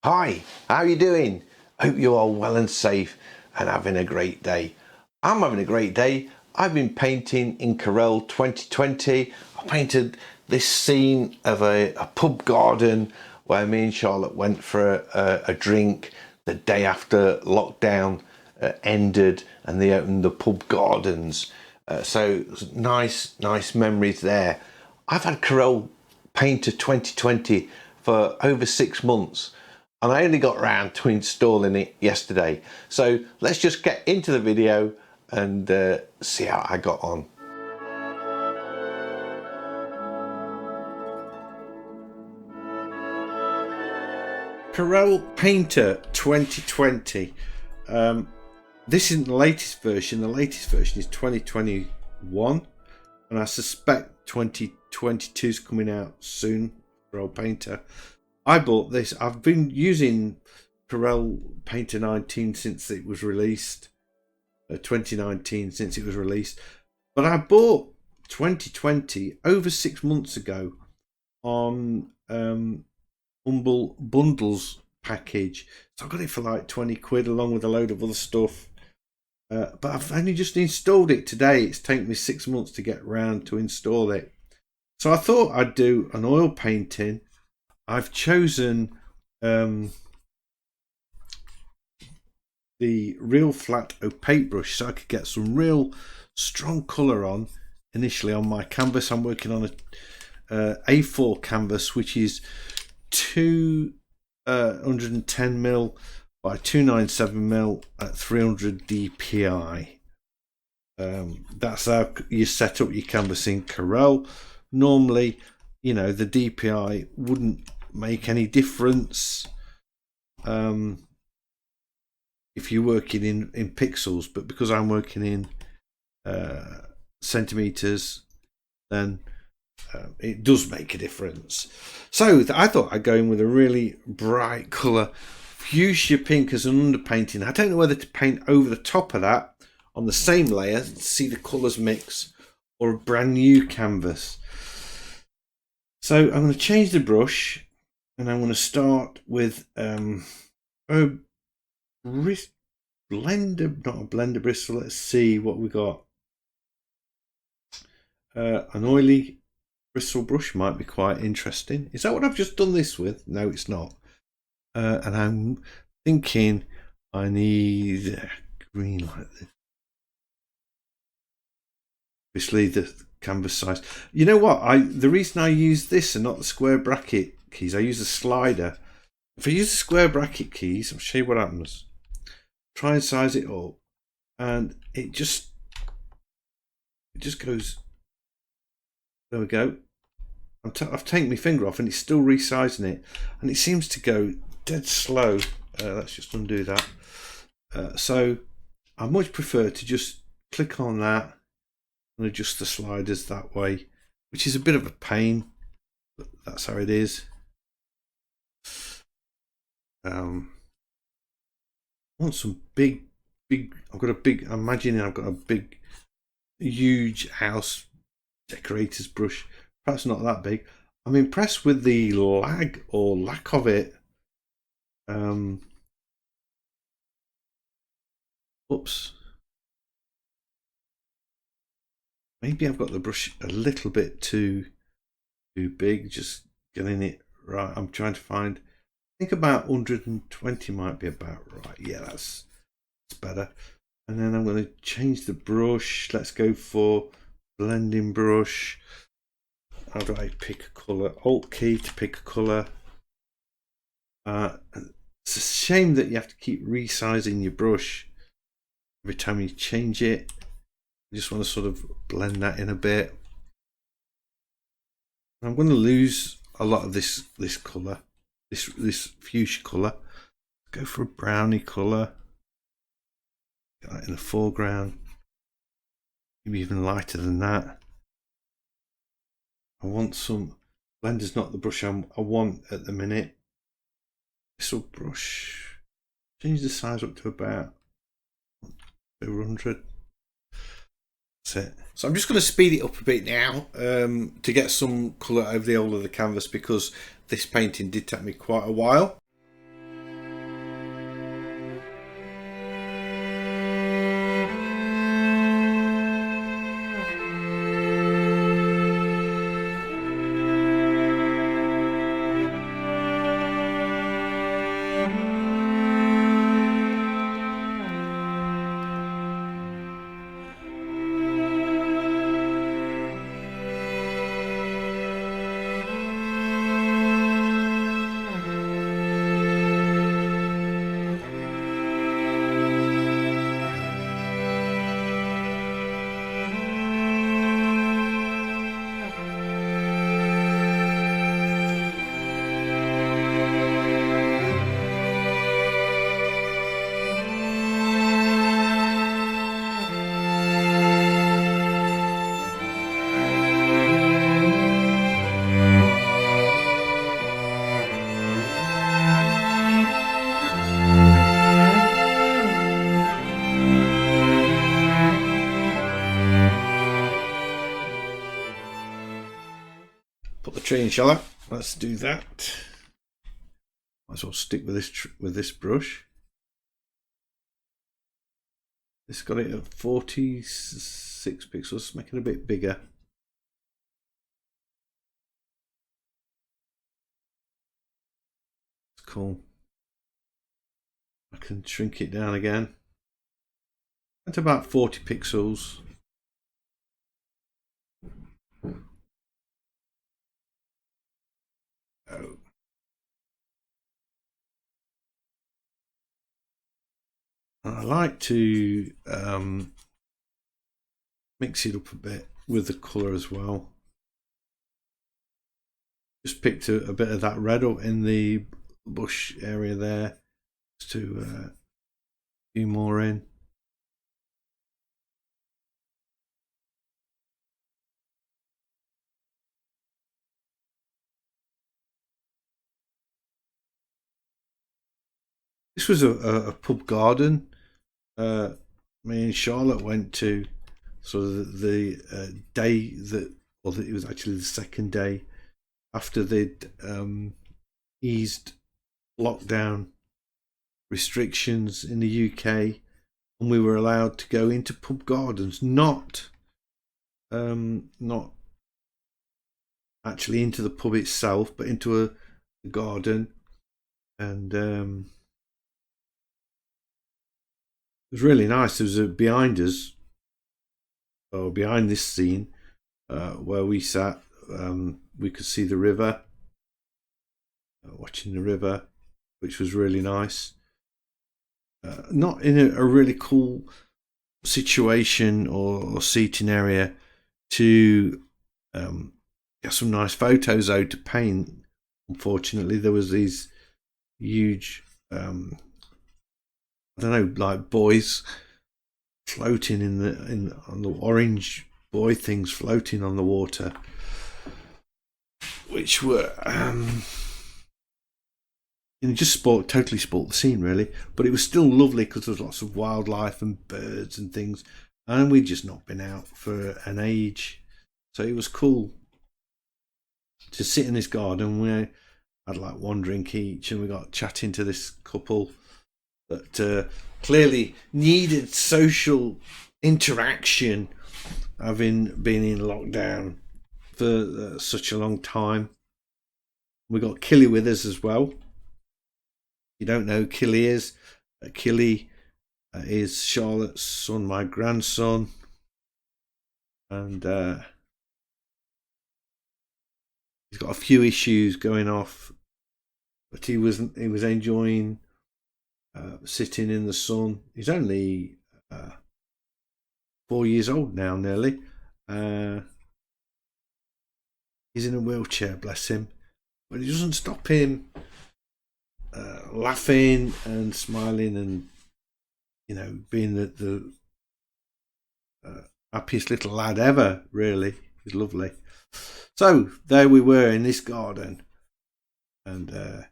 Hi, how are you doing? Hope you're all well and safe and having a great day. I'm having a great day. I've been painting in Corel 2020. I painted this scene of a pub garden where me and Charlotte went for a drink the day after lockdown ended and they opened the pub gardens. So nice memories there. I've had Corel Painter 2020 for over 6 months. And I only got around to installing it yesterday. So let's just get into the video and see how I got on. Corel Painter 2020. This isn't the latest version. The latest version is 2021. And I suspect 2022 is coming out soon, Corel Painter. I bought this. I've been using Corel Painter 19 since it was released, 2019 since it was released. But I bought 2020 over 6 months ago on Humble Bundles package. So I got it for like 20 quid along with a load of other stuff. But I've only just installed it today. It's taken me 6 months to get around to install it. So I thought I'd do an oil painting. I've chosen the real flat opaque brush so I could get some real strong colour on initially on my canvas. I'm working on a A4 canvas which is 210mm by 297mm at 300 dpi. That's how you set up your canvas in Corel. Normally, you know, the DPI wouldn't make any difference if you're working in pixels, but because I'm working in centimeters, then it does make a difference. So I thought I'd go in with a really bright color, fuchsia pink as an underpainting. I don't know whether to paint over the top of that on the same layer to see the colors mix, or a brand new canvas. So I'm going to change the brush and I'm going to start with a blender, not a blender bristle. Let's see what we got. An oily bristle brush might be quite interesting. Is that what I've just done this with? No, it's not. And I'm thinking I need green like this. Obviously the canvas size. You know what? The reason I use this and not the square bracket keys, I use a slider. If I use the square bracket keys, I'll show you what happens. Try and size it up, and it just goes. There we go. I've taken my finger off, and it's still resizing it, and it seems to go dead slow. Let's just undo that. So I much prefer to just click on that and adjust the sliders that way, which is a bit of a pain, but that's how it is. I want some big I've got a big, I'm imagining I've got a big huge house decorator's brush, perhaps not that big. I'm impressed with the lag or lack of it. Oops. Maybe I've got the brush a little bit too big, just getting it right. I'm trying to find, I think about 120 might be about right. Yeah, that's better. And then I'm going to change the brush. Let's go for blending brush. How do I pick a colour? Alt key to pick a colour. It's a shame that you have to keep resizing your brush every time you change it. I just want to sort of blend that in a bit. I'm going to lose a lot of this colour, this fuchsia colour. Go for a brownie colour. Get that in the foreground. Maybe even lighter than that. I want some. Blender's not the brush I want at the minute. This will brush. Change the size up to about 200. That's it. So I'm just going to speed it up a bit now to get some colour over the whole of the canvas, because this painting did take me quite a while. tree, inshallah. Let's do that. Might as well stick with this brush. It's got it at 46 pixels, make it a bit bigger. It's cool. I can shrink it down again. That's about 40 pixels. Oh. I like to mix it up a bit with the colour as well. Just picked a bit of that red up in the bush area there, just to a few more in. This was a pub garden. Me and Charlotte went to sort of the day that, or it was actually the second day after they'd eased lockdown restrictions in the UK, and we were allowed to go into pub gardens, not actually into the pub itself, but into a garden, and it was really nice. There was behind us, or behind this scene, where we sat, we could see the river, watching the river, which was really nice. Not in a really cool situation or seating area to get some nice photos out to paint. Unfortunately, there was these huge, I don't know, like buoys floating on the orange buoy things floating on the water, which were just totally spoilt the scene really. But it was still lovely because there was lots of wildlife and birds and things, and we'd just not been out for an age, so it was cool to sit in this garden. We had like one drink each, and we got chatting to this couple that clearly needed social interaction, having been in lockdown for such a long time. We got Killy with us as well. You don't know who Killy is? Killy is Charlotte's son, my grandson, and he's got a few issues going off, but he was enjoying sitting in the sun. He's only 4 years old now, nearly. He's in a wheelchair, bless him, but it doesn't stop him laughing and smiling, and being the happiest little lad ever. Really, he's lovely. So there we were in this garden, and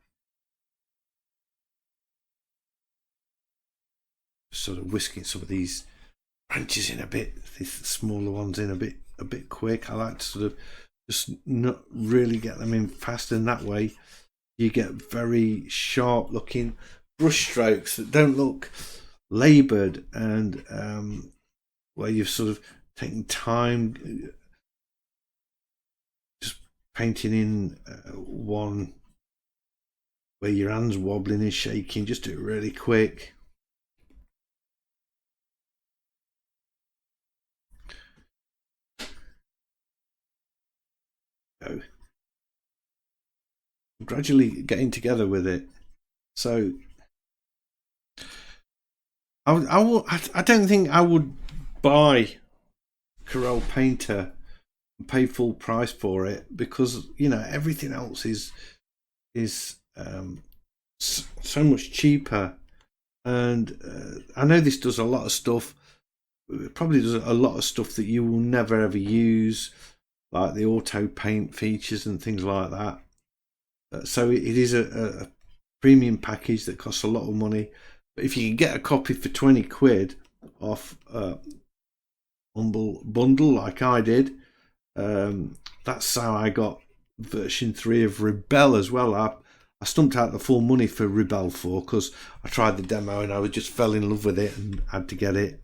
sort of whisking some of these branches in a bit, these smaller ones in a bit quick. I like to sort of just not really get them in fast, and that way you get very sharp looking brush strokes that don't look laboured, and where you've sort of taken time just painting in one where your hands wobbling and shaking. Just do it really quick. Go. Gradually getting together with it. So I don't think I would buy Corel Painter and pay full price for it, because everything else is so much cheaper. And I know this does a lot of stuff. It probably does a lot of stuff that you will never ever use, like the auto paint features and things like that. So it is a premium package that costs a lot of money. But if you can get a copy for 20 quid off Humble Bundle like I did, that's how I got version 3 of Rebel as well. I stumped out the full money for Rebel 4 because I tried the demo and I just fell in love with it and had to get it.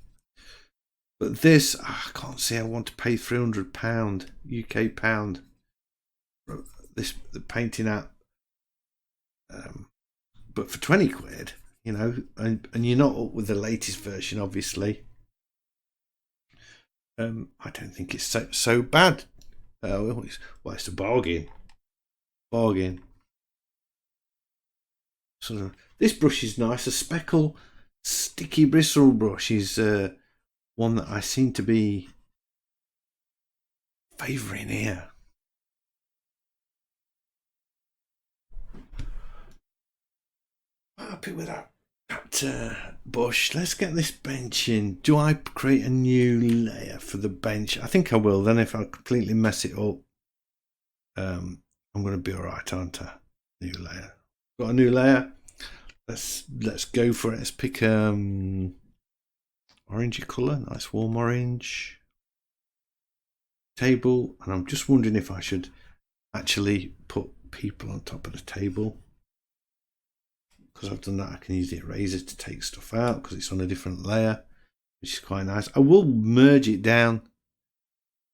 But this, I can't see I want to pay £300 UK pound. The painting app. But for 20 quid, you know, and you're not up with the latest version, obviously. I don't think it's so bad. Well, it's a bargain. Bargain. So this brush is nice. A speckle sticky bristle brush is one that I seem to be favouring here. Happy with that bush. Let's get this bench in. Do I create a new layer for the bench? I think I will. Then if I completely mess it up, I'm going to be alright, aren't I? New layer. Got a new layer. Let's go for it. Let's pick orangey colour. Nice warm orange. Table. And I'm just wondering if I should actually put people on top of the table. Because I've done that, I can use the eraser to take stuff out because it's on a different layer, which is quite nice. I will merge it down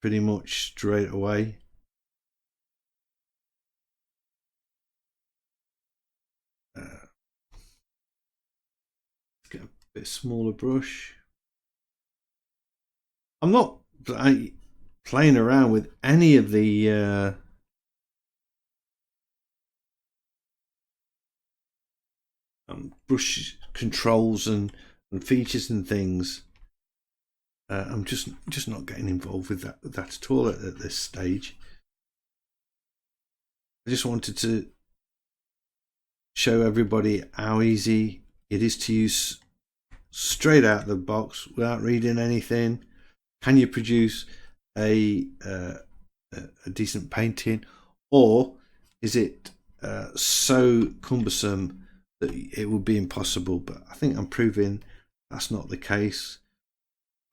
pretty much straight away. Let's get a bit smaller brush. I'm not playing around with any of the brush controls and features and things. I'm just not getting involved with that at all at this stage. I just wanted to show everybody how easy it is to use straight out of the box without reading anything. Can you produce a decent painting, or is it so cumbersome that it would be impossible? But I think I'm proving that's not the case.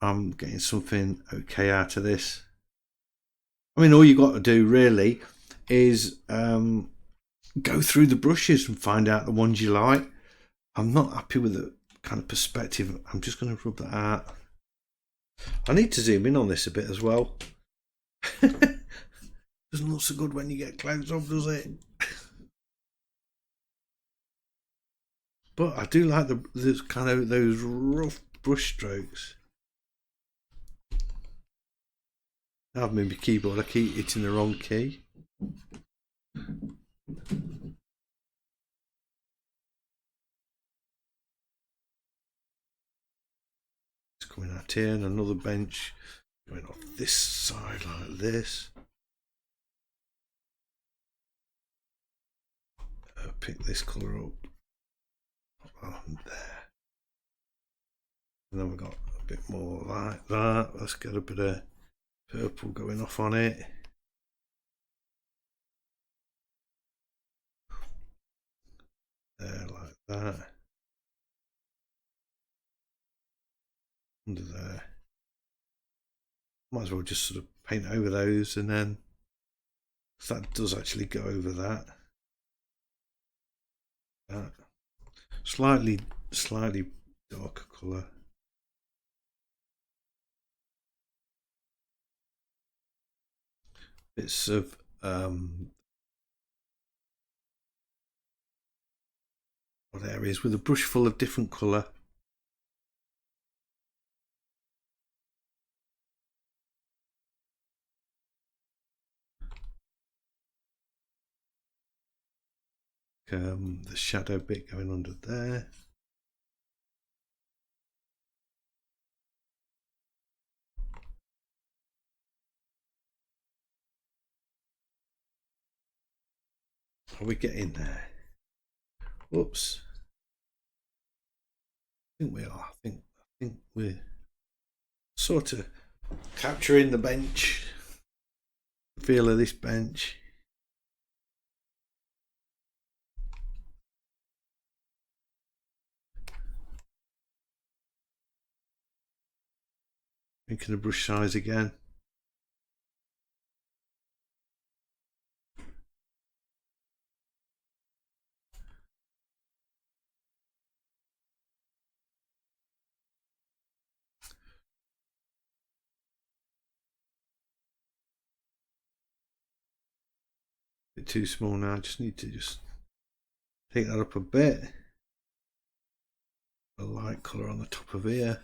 I'm getting something okay out of this. I mean, all you got to do really is go through the brushes and find out the ones you like. I'm not happy with the kind of perspective. I'm just going to rub that out. I need to zoom in on this a bit as well. Doesn't look so good when you get close up, does it? But I do like the kind of those rough brush strokes. I've moved my keyboard. I keep hitting the wrong key. It's coming out here, and another bench going off this side like this. Pick this colour up. There. And then we've got a bit more like that. Let's get a bit of purple going off on it. There, like that. Under there. Might as well just sort of paint over those, and then that does actually go over that. Slightly darker colour. Bits of what areas with a brush full of different colour. The shadow bit going under there. Are we getting there? Whoops. I think we are. I think we're sort of capturing the bench. The feel of this bench. Making the brush size again. bit too small now. I just need to take that up a bit. A light colour on the top of here.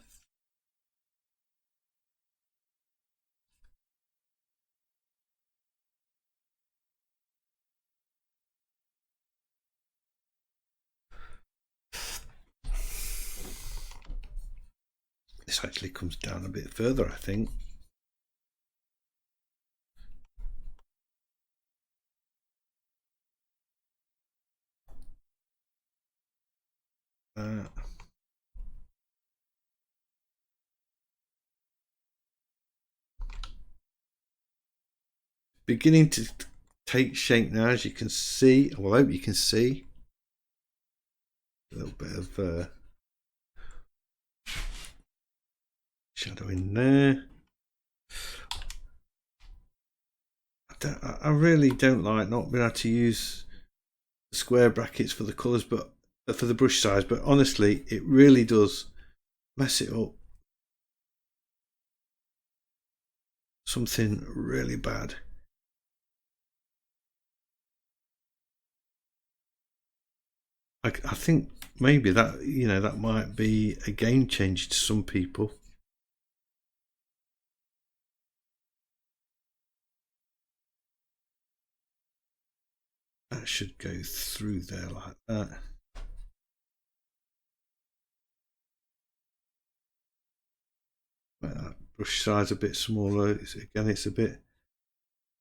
This actually comes down a bit further, I think. Beginning to take shape now, as you can see. Well, I hope you can see a little bit of shadow in there. I really don't like not being able to use the square brackets for the colours, but for the brush size. But honestly, it really does mess it up. Something really bad. I think maybe that, you know, that might be a game changer to some people. That should go through there like that. That brush size a bit smaller. Again, it's a bit,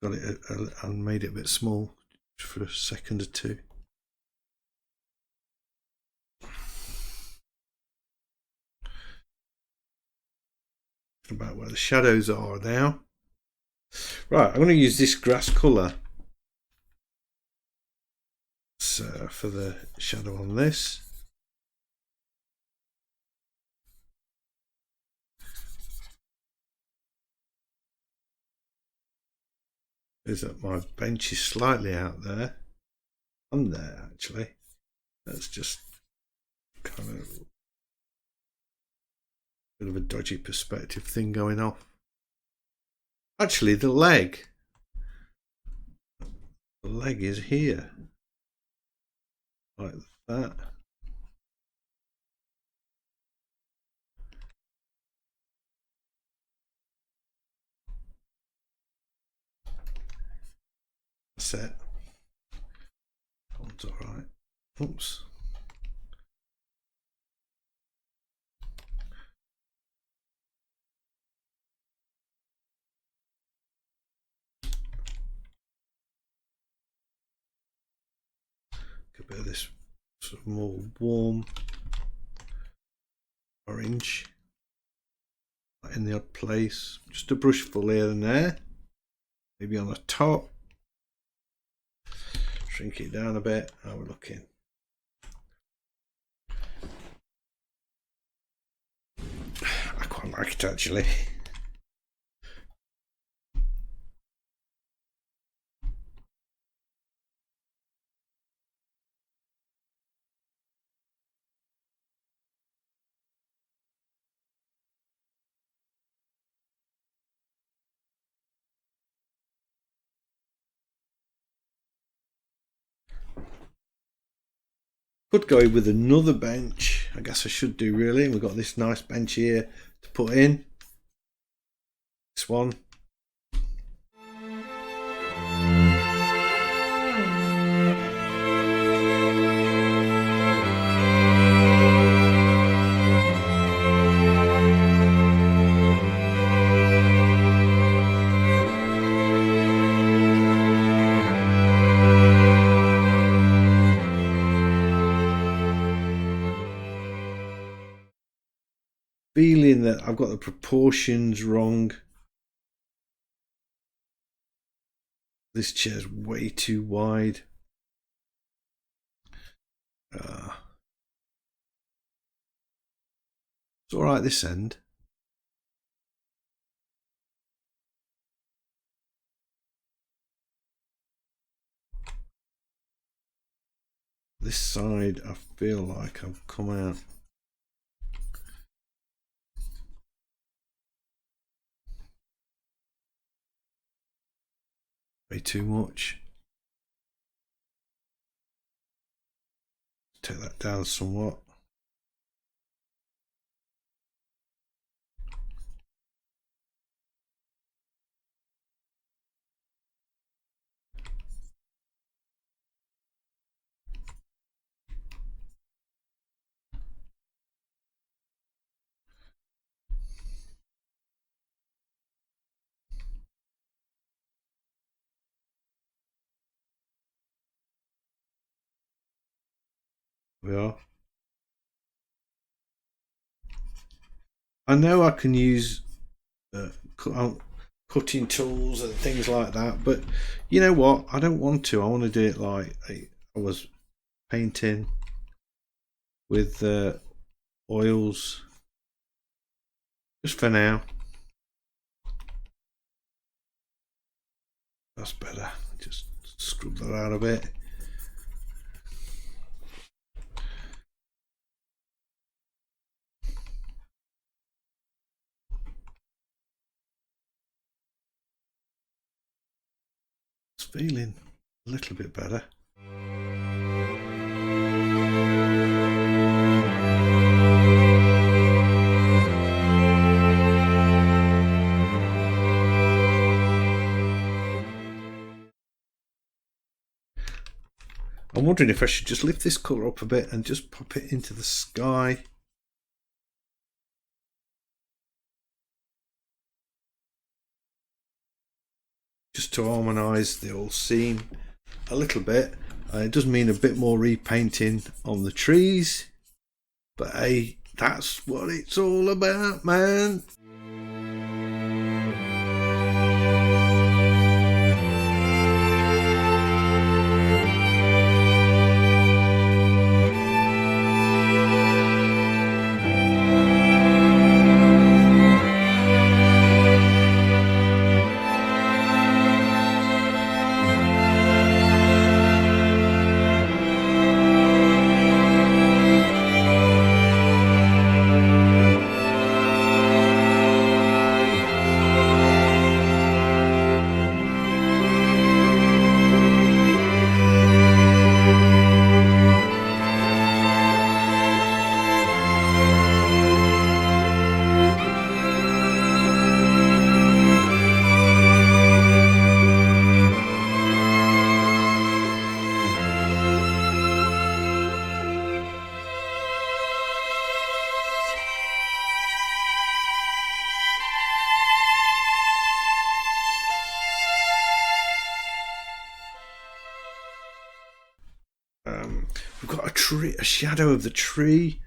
got it and made it a bit small for a second or two. About where the shadows are now. Right, I'm going to use this grass colour for the shadow on this. Is that my bench is slightly out there. On there, actually. That's just kind of a bit of a dodgy perspective thing going off. Actually, the leg is here, like that. That's it. That's all right. Oops. A bit of this sort of more warm orange in the odd place. Just a brush full here and there. Maybe on the top. Shrink it down a bit. How we're looking. I quite like it actually. Could go with another bench. I guess I should do really. We've got this nice bench here to put in. This one. Feeling that I've got the proportions wrong. This chair's way too wide. It's all right this end. This side, I feel like I've come out. Way too much. take that down somewhat. We are. I know I can use cutting tools and things like that, but you know what? I don't want to. I want to do it like I was painting with oils, just for now. That's better. Just scrub that out a bit. It's feeling a little bit better. I'm wondering if I should just lift this colour up a bit and just pop it into the sky. Just to harmonise the whole scene a little bit. It does mean a bit more repainting on the trees, but hey, that's what it's all about, man. We've got a tree, a shadow of the tree,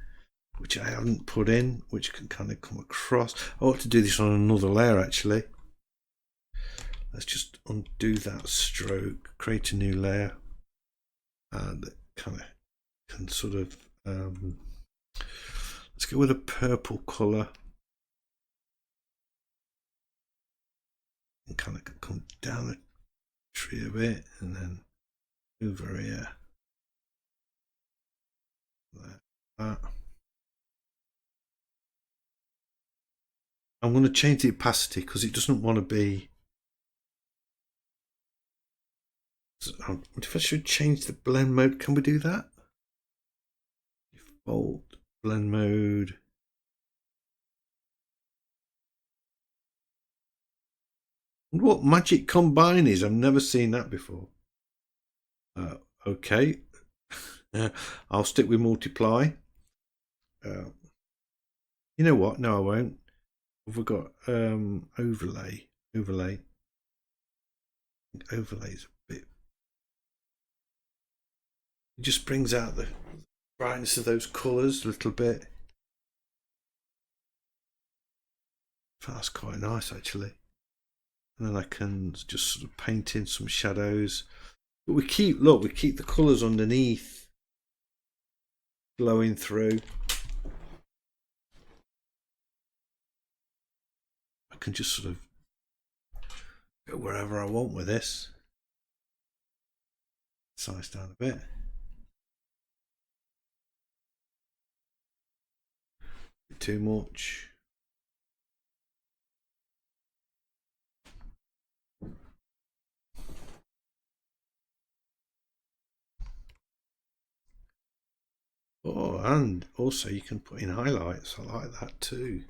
which I haven't put in, which can kind of come across. I ought to do this on another layer actually. Let's just undo that stroke, create a new layer, and kind of can sort of let's go with a purple colour and kind of come down the tree a bit and then over here. That. I'm going to change the opacity because it doesn't want to be. If I should change the blend mode, can we do that? Default blend mode. What magic combine is? I've never seen that before. Okay, I'll stick with multiply. You know what? No, I won't. Have we got overlay? Overlay. Overlay's a bit. It just brings out the brightness of those colours a little bit. That's quite nice actually. And then I can just sort of paint in some shadows. But we keep the colours underneath glowing through. I can just sort of go wherever I want with this. Size down a bit. Too much. Oh, and also you can put in highlights. I like that too.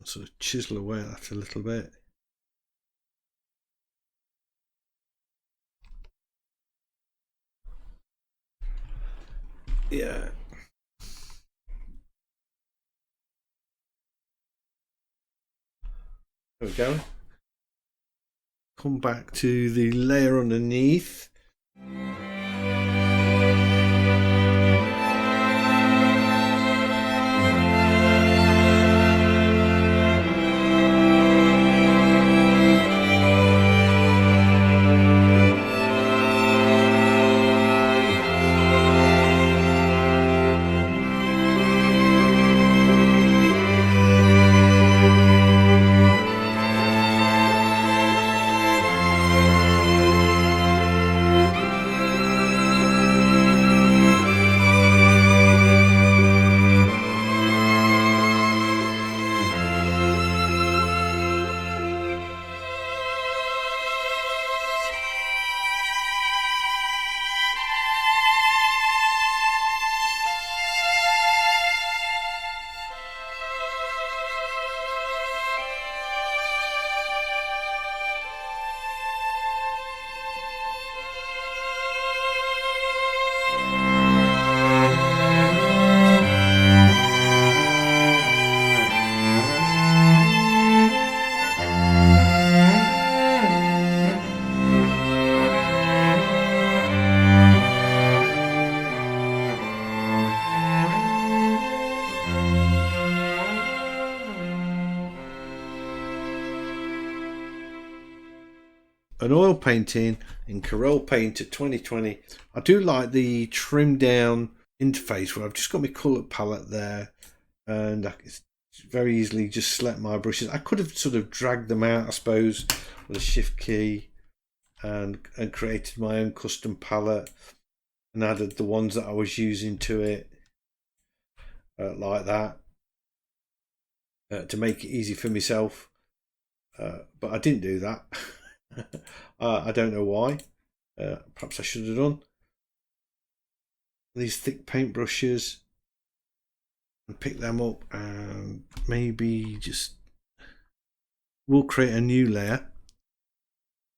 I'll sort of chisel away at that a little bit. Yeah. There we go. Come back to the layer underneath. An oil painting in Corel Painter 2020. I do like the trim down interface where I've just got my colour palette there, and I can very easily just select my brushes. I could have sort of dragged them out, I suppose, with a shift key and created my own custom palette and added the ones that I was using to it like that to make it easy for myself. But I didn't do that. I don't know why. Perhaps I should have done. These thick paint brushes and pick them up and maybe just we'll create a new layer.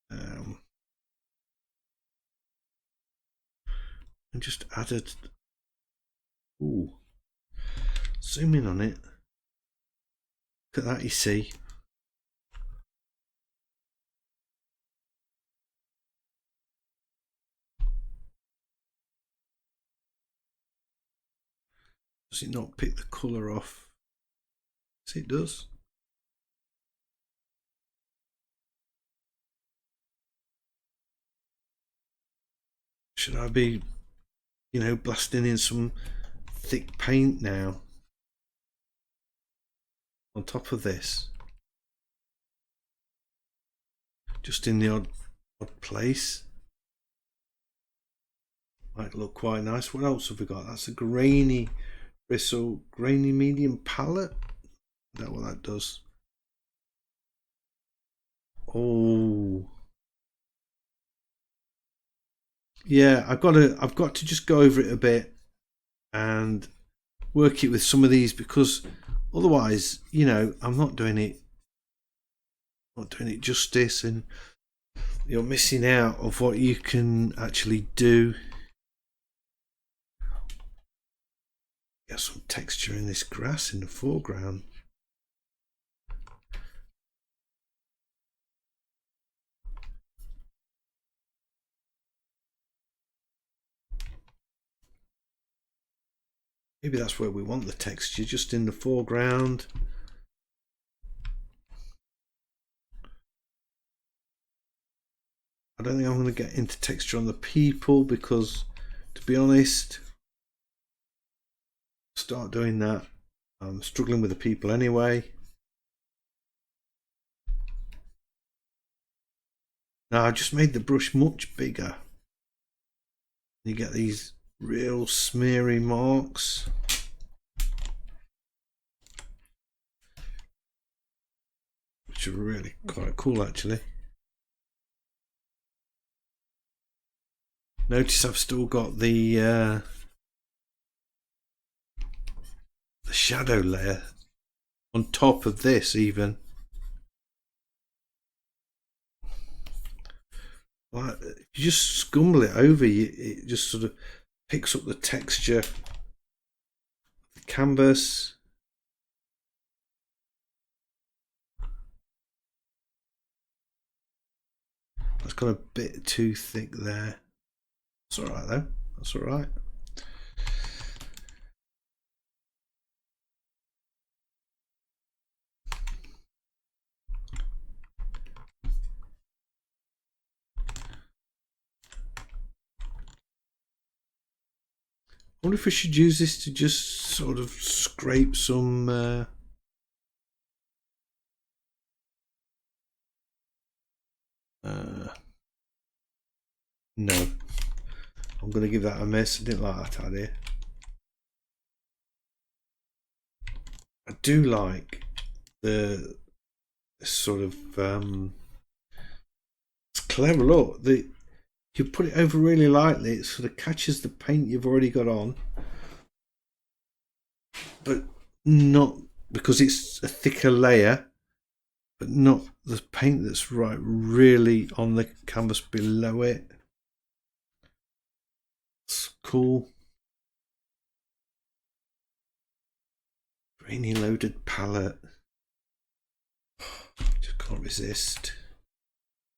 And just added. Ooh, zoom in on it. Look at that, you see. Does it not pick the colour off? Yes, it does. Should I be, blasting in some thick paint now on top of this? Just in the odd place. Might look quite nice. What else have we got? That's a grainy bristle, grainy medium palette. Is that what that does? Oh, yeah. I've got to just go over it a bit and work it with some of these, because otherwise, I'm not doing it justice, and you're missing out of what you can actually do. Get some texture in this grass in the foreground. Maybe that's where we want the texture, just in the foreground. I don't think I'm going to get into texture on the people, because to be honest, start doing that, I'm struggling with the people anyway. Now I just made the brush much bigger. You get these real smeary marks. Which are really quite cool actually. Notice I've still got the the shadow layer on top of this even. Like, if you just scumble it over, it just sort of picks up the texture of the canvas. That's got a bit too thick there. That's all right though. That's all right. I wonder if we should use this to just sort of scrape some no, I'm going to give that a miss. I didn't like that idea. I do like the sort of it's clever. Look, you put it over really lightly, it sort of catches the paint you've already got on, but not because it's a thicker layer, but not the paint that's really on the canvas below it. It's cool. Grainy loaded palette. Just can't resist.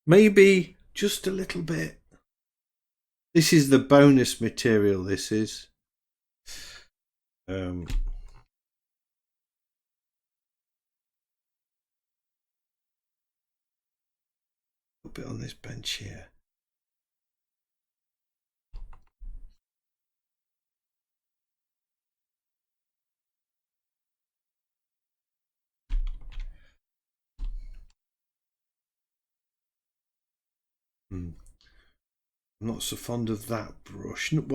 Maybe just a little bit. This is the bonus material, this is. A bit on this bench here. I'm not so fond of that brush. Not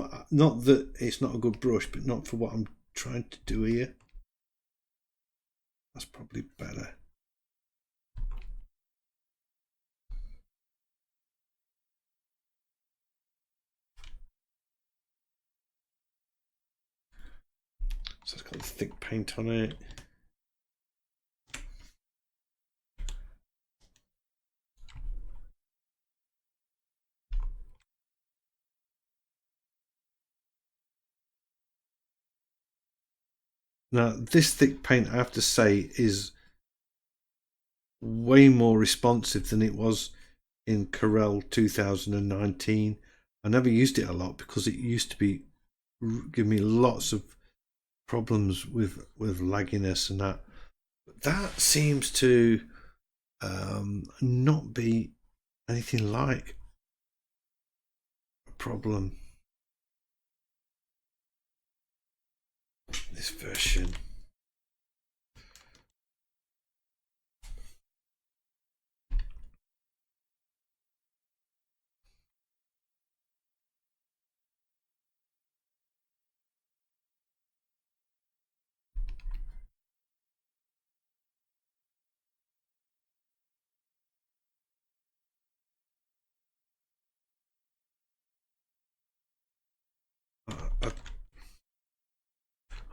that it's not a good brush, but not for what I'm trying to do here. That's probably better. So it's got thick paint on it. Now, this thick paint, I have to say, is way more responsive than it was in Corel 2019. I never used it a lot because it used to be give me lots of problems with lagginess and that. But that seems to not be anything like a problem. This version.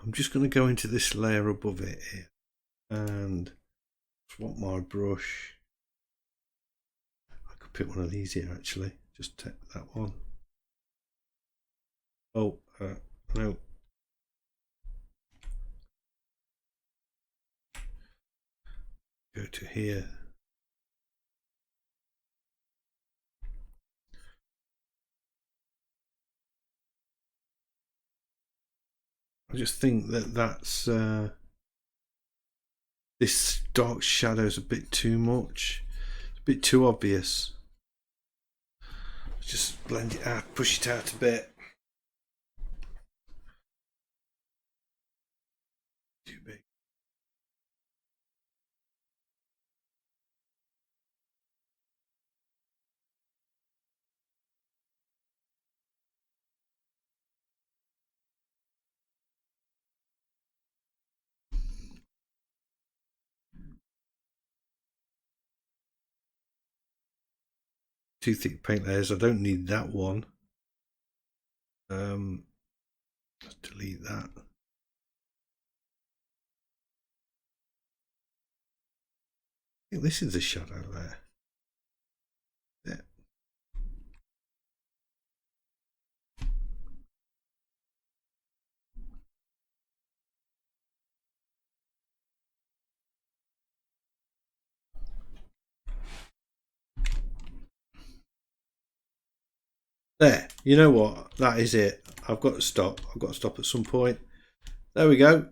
I'm just going to go into this layer above it here and swap my brush. I could pick one of these here actually. Just take that one. Oh, no. Go to here. I just think that's this dark shadow is a bit too much. It's a bit too obvious. Just blend it out, push it out a bit. Too big. Too thick paint layers. I don't need that one. Let's delete that. think this is a shadow there. Yeah. There, you know what? That is it. I've got to stop. I've got to stop at some point. There we go.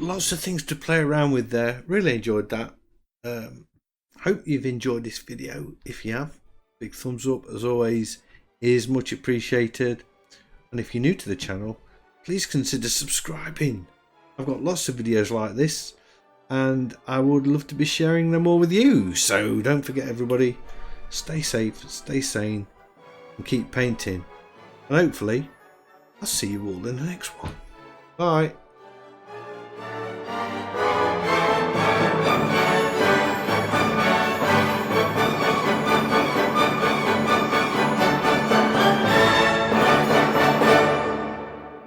Lots of things to play around with there. Really enjoyed that. Hope you've enjoyed this video. If you have, big thumbs up as always is much appreciated. And if you're new to the channel, please consider subscribing. I've got lots of videos like this and I would love to be sharing them all with you. So don't forget, everybody, stay safe, stay sane and keep painting. And hopefully I'll see you all in the next one. Bye.